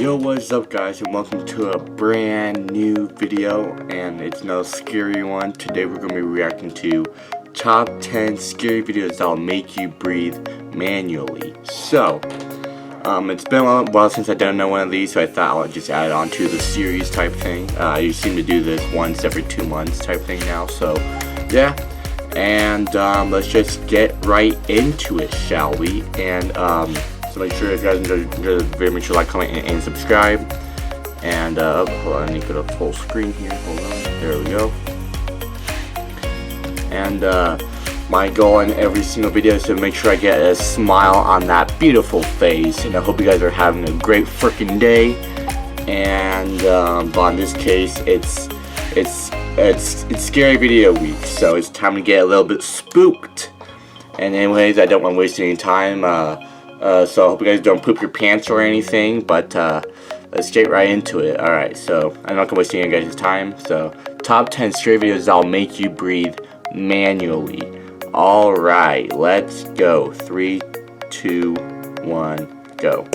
Yo, what's up guys, and welcome to a brand new video, and it's another scary one. Today we're going to be reacting to top 10 scary videos that'll make you breathe manually. So, it's been a while since I've done one of these, so I thought I'll just add it on to the series type thing. You seem to do this once every 2 months type thing now, so yeah. And let's just get right into it, shall we? And so make sure if you guys enjoy the video, make sure to like, comment, and subscribe. And hold on, I need to get a full screen here. Hold on, there we go. And my goal in every single video is to make sure I get a smile on that beautiful face. And I hope you guys are having a great freaking day. And but in this case, it's scary video week, so it's time to get a little bit spooked. And anyways, I don't want to waste any time. So I hope you guys don't poop your pants or anything, but let's get right into it. Alright, so I'm not going to waste any of you guys' time. So, top 10 scary videos that'll make you breathe manually. Alright, let's go. 3, 2, 1, go.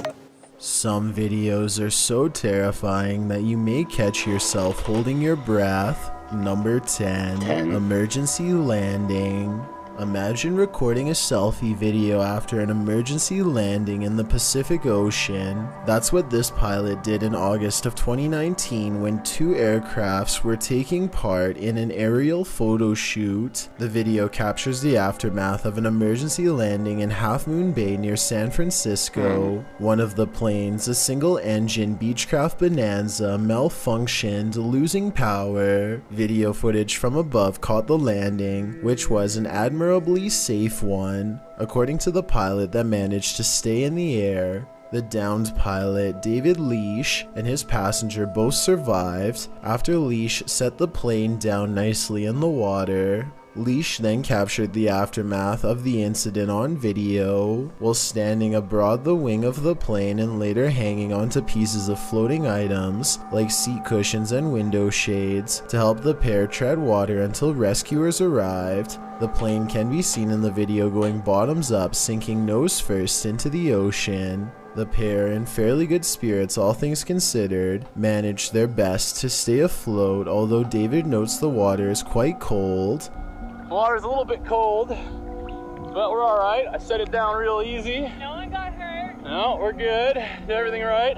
Some videos are so terrifying that you may catch yourself holding your breath. Number 10. Emergency landing. Imagine recording a selfie video after an emergency landing in the Pacific Ocean. That's what this pilot did in August of 2019 when 2 aircrafts were taking part in an aerial photo shoot. The video captures the aftermath of an emergency landing in Half Moon Bay near San Francisco. One of the planes, a single-engine Beechcraft Bonanza, malfunctioned, losing power. Video footage from above caught the landing, which was an admirably safe one, according to the pilot that managed to stay in the air. The downed pilot, David Leash, and his passenger both survived after Leash set the plane down nicely in the water. Leash then captured the aftermath of the incident on video while standing aboard the wing of the plane and later hanging onto pieces of floating items like seat cushions and window shades to help the pair tread water until rescuers arrived. The plane can be seen in the video going bottoms up, sinking nose first into the ocean. The pair, in fairly good spirits all things considered, managed their best to stay afloat, although David notes the water is quite cold. The water's a little bit cold, but we're alright. I set it down real easy. No one got hurt. No, we're good. Did everything right.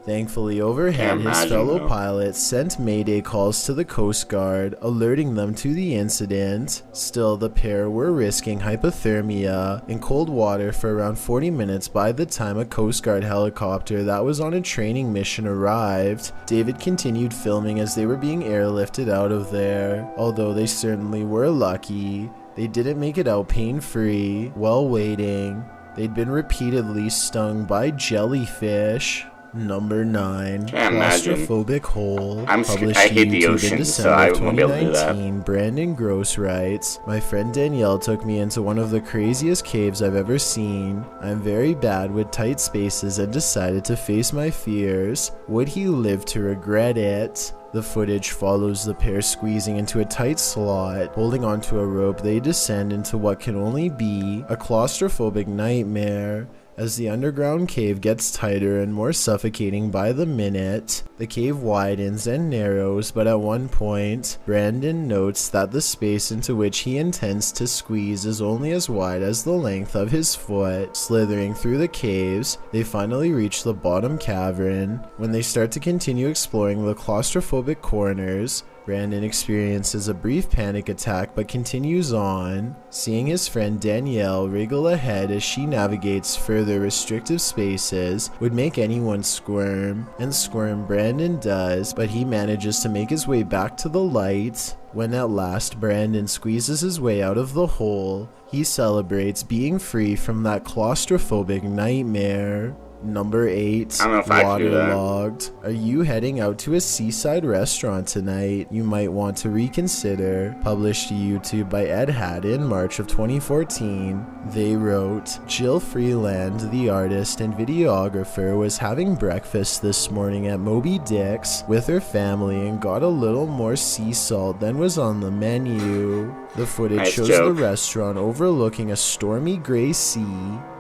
Thankfully, overhead, his fellow pilots sent mayday calls to the Coast Guard, alerting them to the incident. Still, the pair were risking hypothermia in cold water for around 40 minutes by the time a Coast Guard helicopter that was on a training mission arrived. David continued filming as they were being airlifted out of there. Although they certainly were lucky, they didn't make it out pain-free. While waiting, they'd been repeatedly stung by jellyfish. Number 9. Claustrophobic hole. Published I to hate the YouTube ocean, in December so I won't be able to do that. 2019, Brandon Gross writes, "My friend Danielle took me into one of the craziest caves I've ever seen. I'm very bad with tight spaces and decided to face my fears. Would he live to regret it?" The footage follows the pair squeezing into a tight slot. Holding onto a rope, they descend into what can only be a claustrophobic nightmare. As the underground cave gets tighter and more suffocating by the minute, the cave widens and narrows, but at one point, Brandon notes that the space into which he intends to squeeze is only as wide as the length of his foot. Slithering through the caves, they finally reach the bottom cavern. When they start to continue exploring the claustrophobic corners, Brandon experiences a brief panic attack but continues on. Seeing his friend Danielle wriggle ahead as she navigates further restrictive spaces would make anyone squirm, and squirm Brandon does, but he manages to make his way back to the light. When at last Brandon squeezes his way out of the hole, he celebrates being free from that claustrophobic nightmare. Number 8. Waterlogged. Are you heading out to a seaside restaurant tonight? You might want to reconsider. Published to YouTube by Ed Haddon in March of 2014. They wrote, Jill Freeland, the artist and videographer, was having breakfast this morning at Moby Dick's with her family and got a little more sea salt than was on the menu. The footage shows the restaurant overlooking a stormy gray sea.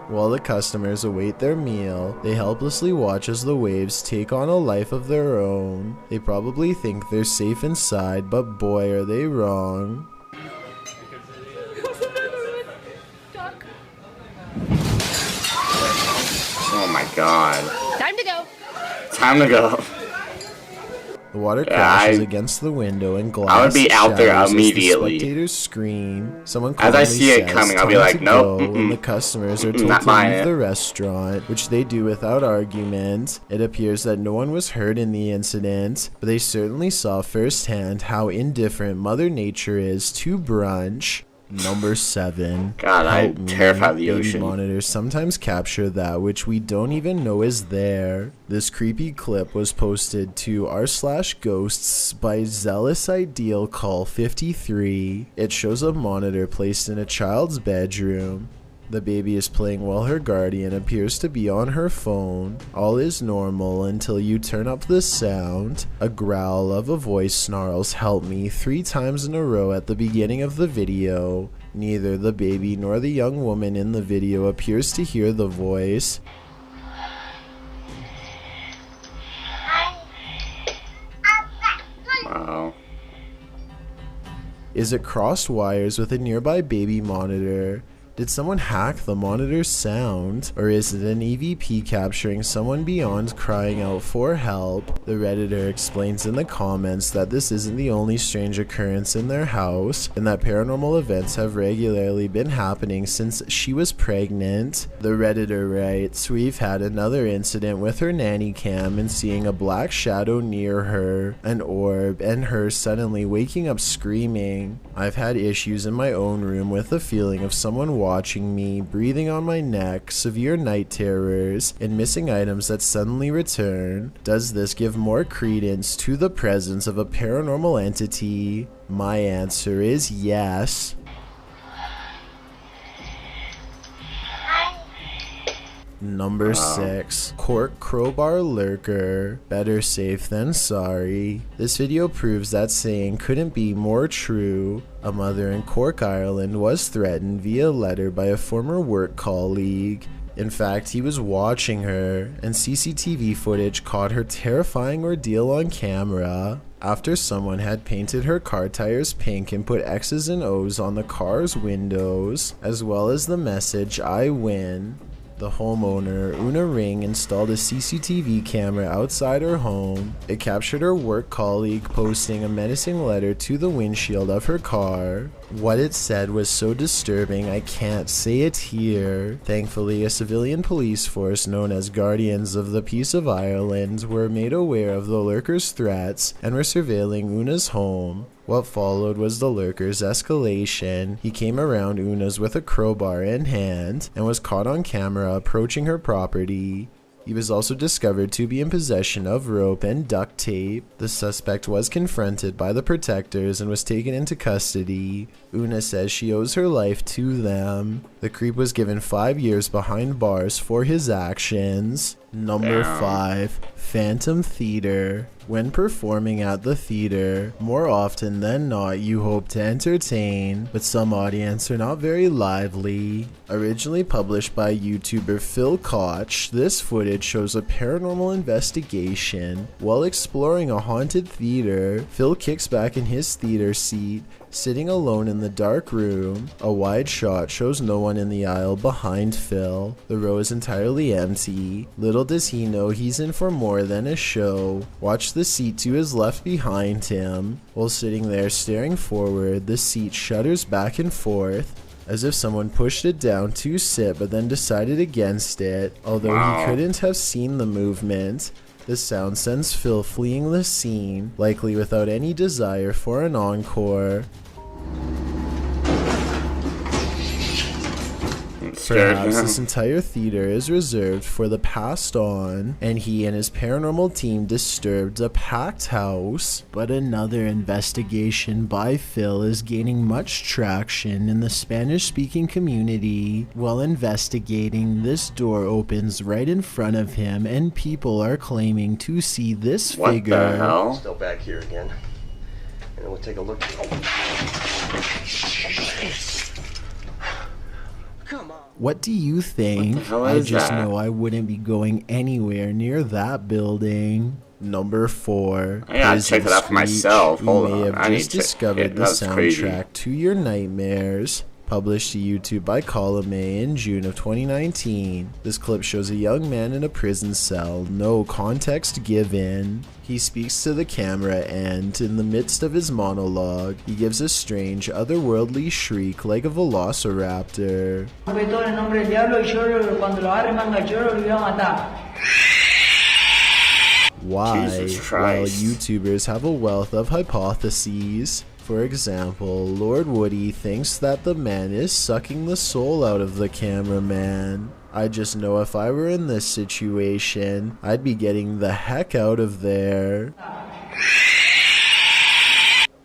While the customers await their meal, they helplessly watch as the waves take on a life of their own. They probably think they're safe inside, but boy are they wrong. Oh my god. Time to go. Time to go. The water crashes against the window and glass. I would be out there shatters immediately. As the spectators scream. Someone As I calmly see it says, coming, I'll be "Time like, to nope, go," and the customers are told not to buying leave it. the restaurant, which they do without argument. It appears that no one was hurt in the incident, but they certainly saw firsthand how indifferent Mother Nature is to brunch. Number 7. God, Help I'm me. terrified of the Baby ocean. monitors sometimes capture that which we don't even know is there. This creepy clip was posted to r/ghosts by Zealous Ideal Call 53. It shows a monitor placed in a child's bedroom. The baby is playing while her guardian appears to be on her phone. All is normal until you turn up the sound. A growl of a voice snarls "help me" 3 times in a row at the beginning of the video. Neither the baby nor the young woman in the video appears to hear the voice. Wow. Is it crossed wires with a nearby baby monitor? Did someone hack the monitor's sound? Or is it an EVP capturing someone beyond crying out for help? The Redditor explains in the comments that this isn't the only strange occurrence in their house, and that paranormal events have regularly been happening since she was pregnant. The Redditor writes, "We've had another incident with her nanny cam and seeing a black shadow near her, an orb, and her suddenly waking up screaming. I've had issues in my own room with the feeling of someone watching me, breathing on my neck, severe night terrors, and missing items that suddenly return. Does this give more credence to the presence of a paranormal entity? My answer is yes." Number 6. Cork Crowbar Lurker. Better safe than sorry. This video proves that saying couldn't be more true. A mother in Cork, Ireland was threatened via letter by a former work colleague. In fact, he was watching her, and CCTV footage caught her terrifying ordeal on camera. After someone had painted her car tires pink and put X's and O's on the car's windows, as well as the message "I win." The homeowner, Una Ring, installed a CCTV camera outside her home. It captured her work colleague posting a menacing letter to the windshield of her car. What it said was so disturbing I can't say it here. Thankfully, a civilian police force known as Guardians of the Peace of Ireland were made aware of the lurker's threats and were surveilling Una's home. What followed was the lurker's escalation. He came around Una's with a crowbar in hand and was caught on camera approaching her property. He was also discovered to be in possession of rope and duct tape. The suspect was confronted by the protectors and was taken into custody. Una says she owes her life to them. The creep was given 5 years behind bars for his actions. Number 5. Phantom Theater. When performing at the theater, more often than not you hope to entertain, but some audience are not very lively. Originally published by YouTuber Phil Koch, this footage shows a paranormal investigation. While exploring a haunted theater, Phil kicks back in his theater seat, sitting alone in the dark room. A wide shot shows no one in the aisle behind Phil. The row is entirely empty. Little does he know he's in for more than a show. Watch the seat to his left behind him. While sitting there staring forward, the seat shudders back and forth, as if someone pushed it down to sit but then decided against it. Although he couldn't have seen the movement, the sound sends Phil fleeing the scene, likely without any desire for an encore. Perhaps this entire theater is reserved for the passed on, and he and his paranormal team disturbed a packed house. But another investigation by Phil is gaining much traction in the Spanish-speaking community. While investigating, this door opens right in front of him, and people are claiming to see this figure. What the hell? Still back here again. And then we'll take a look. What do you think? What the hell I is just that? know I wouldn't be going anywhere near that building. Number 4. I gotta check that out for myself. We Hold may on. have I need just to. discovered the That's crazy. soundtrack to your nightmares. Published to YouTube by Column A in June of 2019. This clip shows a young man in a prison cell, no context given. He speaks to the camera and, in the midst of his monologue, he gives a strange, otherworldly shriek like a velociraptor. Why? Jesus Well, Christ. YouTubers have a wealth of hypotheses. For example, Lord Woody thinks that the man is sucking the soul out of the cameraman. I just know if I were in this situation, I'd be getting the heck out of there.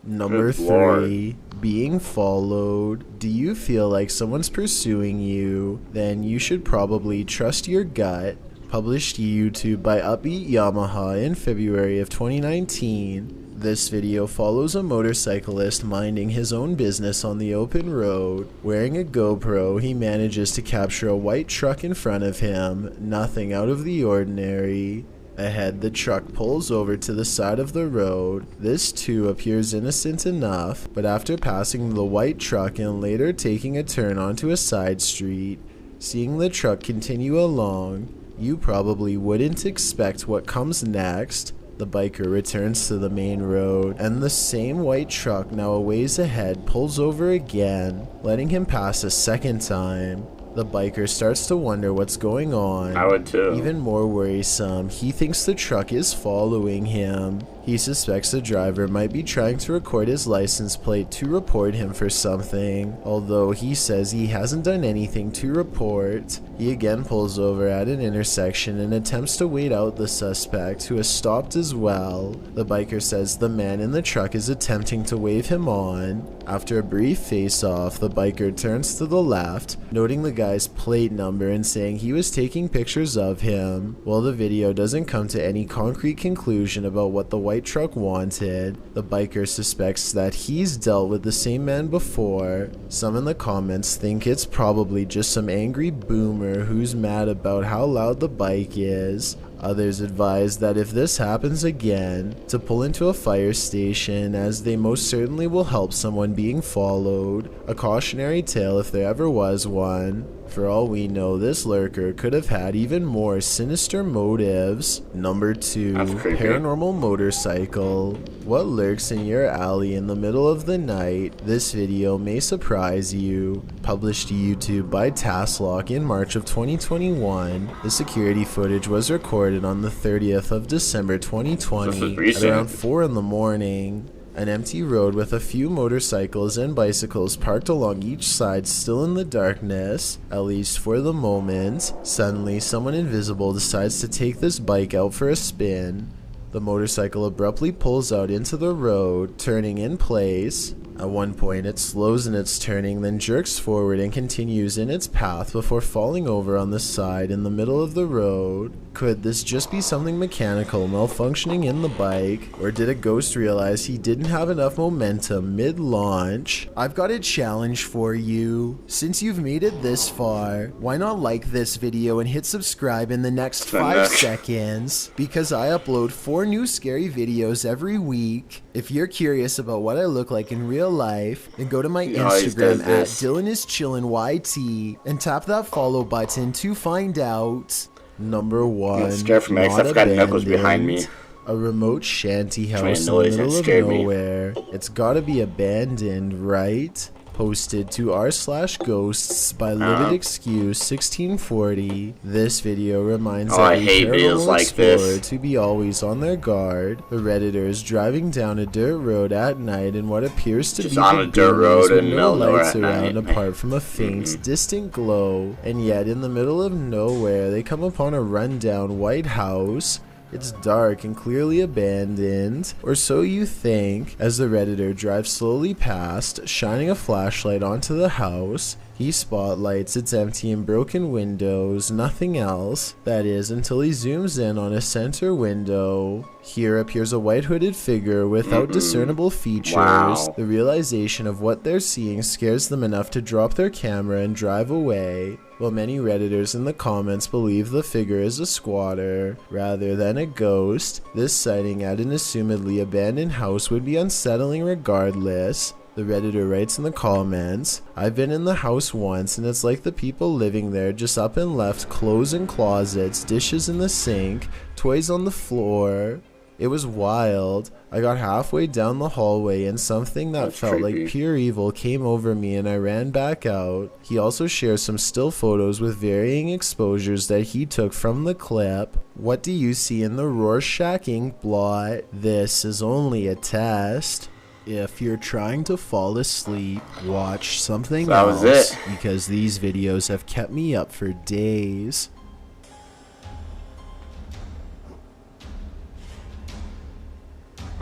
Number Good Lord. 3, being followed. Do you feel like someone's pursuing you? Then you should probably trust your gut. Published to YouTube by Upbeat Yamaha in February of 2019. This video follows a motorcyclist minding his own business on the open road. Wearing a GoPro, he manages to capture a white truck in front of him, nothing out of the ordinary. Ahead, the truck pulls over to the side of the road. This too appears innocent enough, but after passing the white truck and later taking a turn onto a side street, seeing the truck continue along, you probably wouldn't expect what comes next. The biker returns to the main road, and the same white truck now a ways ahead pulls over again, letting him pass a second time. The biker starts to wonder what's going on. I would too. Even more worrisome, he thinks the truck is following him. He suspects the driver might be trying to record his license plate to report him for something. Although he says he hasn't done anything to report, he again pulls over at an intersection and attempts to wait out the suspect, who has stopped as well. The biker says the man in the truck is attempting to wave him on. After a brief face-off, the biker turns to the left, noting the guy's plate number and saying he was taking pictures of him. While the video doesn't come to any concrete conclusion about what the white truck wanted, the biker suspects that he's dealt with the same man before. Some in the comments think it's probably just some angry boomer who's mad about how loud the bike is. Others advise that if this happens again, to pull into a fire station, as they most certainly will help someone being followed. A cautionary tale if there ever was one. For all we know, this lurker could have had even more sinister motives. Number 2, That's creepy. paranormal motorcycle. What lurks in your alley in the middle of the night? This video may surprise you. Published to YouTube by Tasklock in March of 2021. The security footage was recorded on the 30th of December 2020 This is at recent. around 4 in the morning. An empty road with a few motorcycles and bicycles parked along each side, still in the darkness, at least for the moment. Suddenly, someone invisible decides to take this bike out for a spin. The motorcycle abruptly pulls out into the road, turning in place. At one point, it slows in its turning, then jerks forward and continues in its path before falling over on the side in the middle of the road. Could this just be something mechanical malfunctioning in the bike? Or did a ghost realize he didn't have enough momentum mid-launch? I've got a challenge for you. Since you've made it this far, why not like this video and hit subscribe in the next 5 seconds? Because I upload 4 new scary videos every week. If you're curious about what I look like in real life, then go to my always does Instagram at this. DylanIsChillinYT and tap that follow button to find out. Number 1, I'm scared for me, 'cause I not forgot Knuckles behind me. abandoned. A remote shanty house in the noise that middle of scared me. nowhere. It's gotta be abandoned, right? Posted to r/ghosts by Livid Excuse 1640. This video reminds Oh, I every hate videos paranormal like explorer this. to be always on their guard. The Redditor is driving down a dirt road at night in what appears to Just be on the a dirt boonies road with in the no middle of nowhere lights at around night. apart from a faint, distant glow. And yet, in the middle of nowhere, they come upon a rundown white house. It's dark and clearly abandoned, or so you think, as the Redditor drives slowly past, shining a flashlight onto the house. He spotlights its empty and broken windows, nothing else. That is, until he zooms in on a center window. Here appears a white hooded figure without discernible features. Wow. The realization of what they're seeing scares them enough to drop their camera and drive away. While many Redditors in the comments believe the figure is a squatter rather than a ghost, this sighting at an assumedly abandoned house would be unsettling regardless. The Redditor writes in the comments, "I've been in the house once and it's like the people living there just up and left clothes in closets, dishes in the sink, toys on the floor. It was wild. I got halfway down the hallway and something that That's felt creepy. like pure evil came over me and I ran back out." He also shares some still photos with varying exposures that he took from the clip. What do you see in the Rorschach ink blot? This is only a test. If you're trying to fall asleep, watch something That was else it. because these videos have kept me up for days.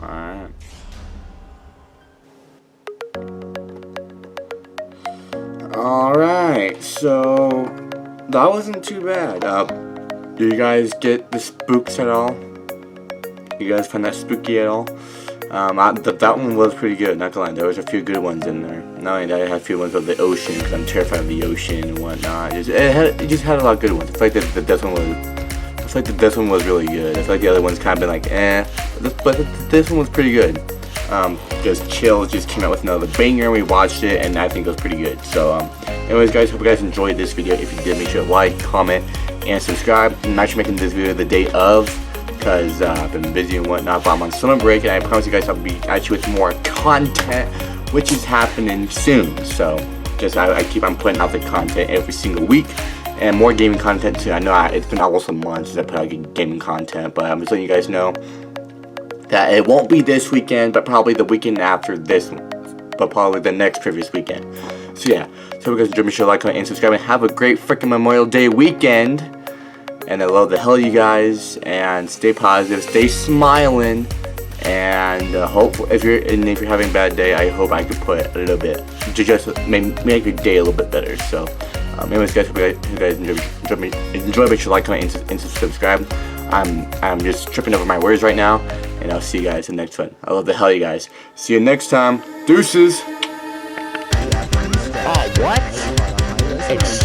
Alright. Alright, so that wasn't too bad. Do you guys get the spooks at all? You guys find that spooky at all? That one was pretty good, not gonna lie. There was a few good ones in there. Not only that, I had a few ones of the ocean, because I'm terrified of the ocean and whatnot. It just had a lot of good ones. I feel like this one was really good. I feel like the other ones kind of been like, eh. But this one was pretty good. Just Chill just came out with another banger, and we watched it, and I think it was pretty good. So, anyways, guys, hope you guys enjoyed this video. If you did, make sure to like, comment, and subscribe. I'm actually making this video the day of, because I've been busy and whatnot, but I'm on summer break, and I promise you guys I'll be at you with more content, which is happening soon. So just I keep on putting out the content every single week, and more gaming content too. I know it's been almost a month since I put out gaming content, but I'm just letting you guys know that it won't be this weekend, but probably the weekend after this one, but probably the next previous weekend. So yeah, so if you guys enjoy, make sure to like, comment, and subscribe, and have a great freaking Memorial Day weekend. And I love the hell of you guys, and stay positive, stay smiling, and hope if you're having a bad day, I hope I could put a little bit to just make your day a little bit better. So, anyways, guys, hope you guys enjoy. Make sure to like, comment, and subscribe. I'm just tripping over my words right now, and I'll see you guys in the next one. I love the hell of you guys. See you next time. Deuces. Oh, what? It's